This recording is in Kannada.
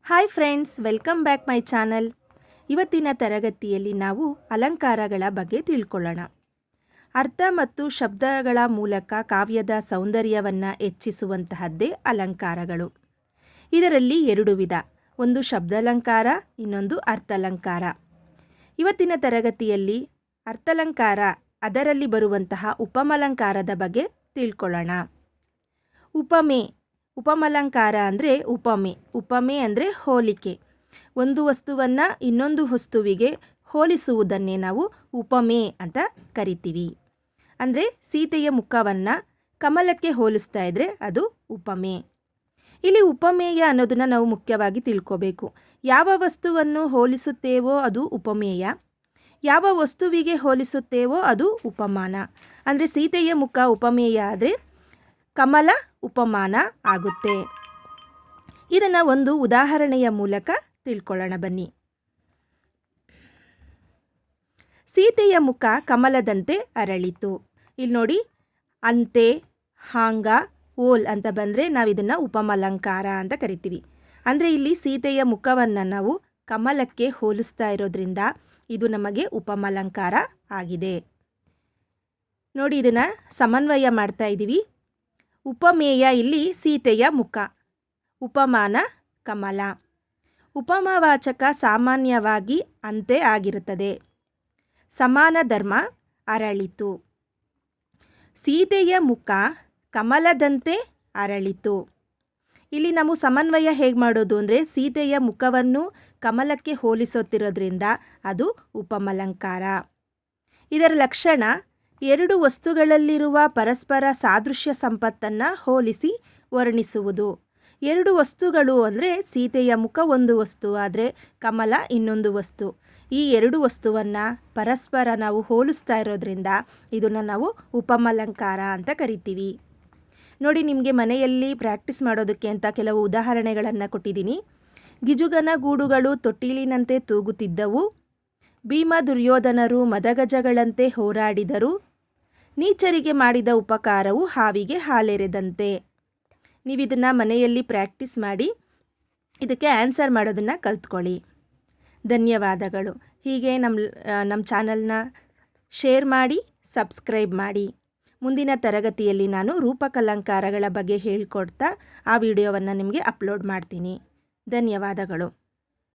Hi friends, welcome back my channel. ಇವತ್ತಿನ ತರಗತಿಯಲ್ಲಿ ನಾವು ಅಲಂಕಾರಗಳ ಬಗ್ಗೆ ತಿಳ್ಕೊಳ್ಳೋಣ. ಅರ್ಥ ಮತ್ತು ಶಬ್ದಗಳ ಮೂಲಕ ಕಾವ್ಯದ ಸೌಂದರ್ಯವನ್ನು ಹೆಚ್ಚಿಸುವಂತಹದ್ದೇ ಅಲಂಕಾರಗಳು. ಇದರಲ್ಲಿ ಎರಡು ವಿಧ, ಒಂದು ಶಬ್ದಾಲಂಕಾರ, ಇನ್ನೊಂದು ಅರ್ಥಾಲಂಕಾರ. ಇವತ್ತಿನ ತರಗತಿಯಲ್ಲಿ ಅರ್ಥಾಲಂಕಾರ, ಅದರಲ್ಲಿ ಬರುವಂತಹ ಉಪಮಲಂಕಾರದ ಬಗ್ಗೆ ತಿಳ್ಕೊಳ್ಳೋಣ. ಉಪಮಲಂಕಾರ ಅಂದರೆ ಉಪಮೆ ಅಂದರೆ ಹೋಲಿಕೆ. ಒಂದು ವಸ್ತುವನ್ನು ಇನ್ನೊಂದು ವಸ್ತುವಿಗೆ ಹೋಲಿಸುವುದನ್ನೇ ನಾವು ಉಪಮೆ ಅಂತ ಕರಿತೀವಿ. ಅಂದರೆ ಸೀತೆಯ ಮುಖವನ್ನು ಕಮಲಕ್ಕೆ ಹೋಲಿಸ್ತಾ ಇದ್ದರೆ ಅದು ಉಪಮೆ. ಇಲ್ಲಿ ಉಪಮೇಯ ಅನ್ನೋದನ್ನು ನಾವು ಮುಖ್ಯವಾಗಿ ತಿಳ್ಕೋಬೇಕು. ಯಾವ ವಸ್ತುವನ್ನು ಹೋಲಿಸುತ್ತೇವೋ ಅದು ಉಪಮೇಯ, ಯಾವ ವಸ್ತುವಿಗೆ ಹೋಲಿಸುತ್ತೇವೋ ಅದು ಉಪಮಾನ. ಅಂದರೆ ಸೀತೆಯ ಮುಖ ಉಪಮೇಯ ಆದರೆ ಕಮಲ ಉಪಮಾನ ಆಗುತ್ತೆ. ಇದನ್ನು ಒಂದು ಉದಾಹರಣೆಯ ಮೂಲಕ ತಿಳ್ಕೊಳ್ಳೋಣ ಬನ್ನಿ. ಸೀತೆಯ ಮುಖ ಕಮಲದಂತೆ ಅರಳಿತು. ಇಲ್ಲಿ ನೋಡಿ, ಅಂತೆ, ಹಾಂಗ, ಓಲ್ ಅಂತ ಬಂದರೆ ನಾವು ಇದನ್ನು ಉಪಮಲಂಕಾರ ಅಂತ ಕರಿತೀವಿ. ಅಂದರೆ ಇಲ್ಲಿ ಸೀತೆಯ ಮುಖವನ್ನು ನಾವು ಕಮಲಕ್ಕೆ ಹೋಲಿಸ್ತಾ ಇರೋದ್ರಿಂದ ಇದು ನಮಗೆ ಉಪಮಲಂಕಾರ ಆಗಿದೆ. ನೋಡಿ, ಇದನ್ನು ಸಮನ್ವಯ ಮಾಡ್ತಾ ಇದ್ದೀವಿ. ಉಪಮೇಯ ಇಲ್ಲಿ ಸೀತೆಯ ಮುಖ, ಉಪಮಾನ ಕಮಲ. ಉಪಮಾವಾಚಕ ಸಾಮಾನ್ಯವಾಗಿ ಅಂತೆ ಆಗಿರುತ್ತದೆ. ಸಮಾನ ಧರ್ಮ ಅರಳಿತು. ಸೀತೆಯ ಮುಖ ಕಮಲದಂತೆ ಅರಳಿತು. ಇಲ್ಲಿ ನಾವು ಸಮನ್ವಯ ಹೇಗೆ ಮಾಡೋದು ಅಂದರೆ ಸೀತೆಯ ಮುಖವನ್ನು ಕಮಲಕ್ಕೆ ಹೋಲಿಸುತ್ತಿರೋದ್ರಿಂದ ಅದು ಉಪಮಲಂಕಾರ. ಇದರ ಲಕ್ಷಣ ಎರಡು ವಸ್ತುಗಳಲ್ಲಿರುವ ಪರಸ್ಪರ ಸಾದೃಶ್ಯ ಸಂಪತ್ತನ್ನು ಹೋಲಿಸಿ ವರ್ಣಿಸುವುದು. ಎರಡು ವಸ್ತುಗಳು ಅಂದರೆ ಸೀತೆಯ ಮುಖ ಒಂದು ವಸ್ತು ಆದರೆ ಕಮಲ ಇನ್ನೊಂದು ವಸ್ತು. ಈ ಎರಡು ವಸ್ತುವನ್ನು ಪರಸ್ಪರ ನಾವು ಹೋಲಿಸ್ತಾ ಇರೋದ್ರಿಂದ ಇದನ್ನು ನಾವು ಉಪಮಲಂಕಾರ ಅಂತ ಕರಿತೀವಿ. ನೋಡಿ, ನಿಮಗೆ ಮನೆಯಲ್ಲಿ ಪ್ರಾಕ್ಟೀಸ್ ಮಾಡೋದಕ್ಕೆ ಅಂತ ಕೆಲವು ಉದಾಹರಣೆಗಳನ್ನು ಕೊಟ್ಟಿದ್ದೀನಿ. ಗಿಜುಗನ ಗೂಡುಗಳು ತೊಟ್ಟಿಲಿನಂತೆ ತೂಗುತ್ತಿದ್ದವು. ಭೀಮ ದುರ್ಯೋಧನರು ಮದಗಜಗಳಂತೆ ಹೋರಾಡಿದರು. ನೀಚರಿಗೆ ಮಾಡಿದ ಉಪಕಾರವು ಹಾವಿಗೆ ಹಾಲೆರೆದಂತೆ. ನೀವು ಇದನ್ನು ಮನೆಯಲ್ಲಿ ಪ್ರಾಕ್ಟೀಸ್ ಮಾಡಿ ಇದಕ್ಕೆ ಆನ್ಸರ್ ಮಾಡೋದನ್ನು ಕಲ್ತ್ಕೊಳ್ಳಿ. ಧನ್ಯವಾದಗಳು. ಹೀಗೆ ನಮ್ಮ ಚಾನಲ್ನ ಶೇರ್ ಮಾಡಿ, ಸಬ್ಸ್ಕ್ರೈಬ್ ಮಾಡಿ. ಮುಂದಿನ ತರಗತಿಯಲ್ಲಿ ನಾನು ರೂಪಕಲಂಕಾರಗಳ ಬಗ್ಗೆ ಹೇಳ್ಕೊಡ್ತಾ ಆ ವಿಡಿಯೋವನ್ನು ನಿಮಗೆ ಅಪ್ಲೋಡ್ ಮಾಡ್ತೀನಿ. ಧನ್ಯವಾದಗಳು.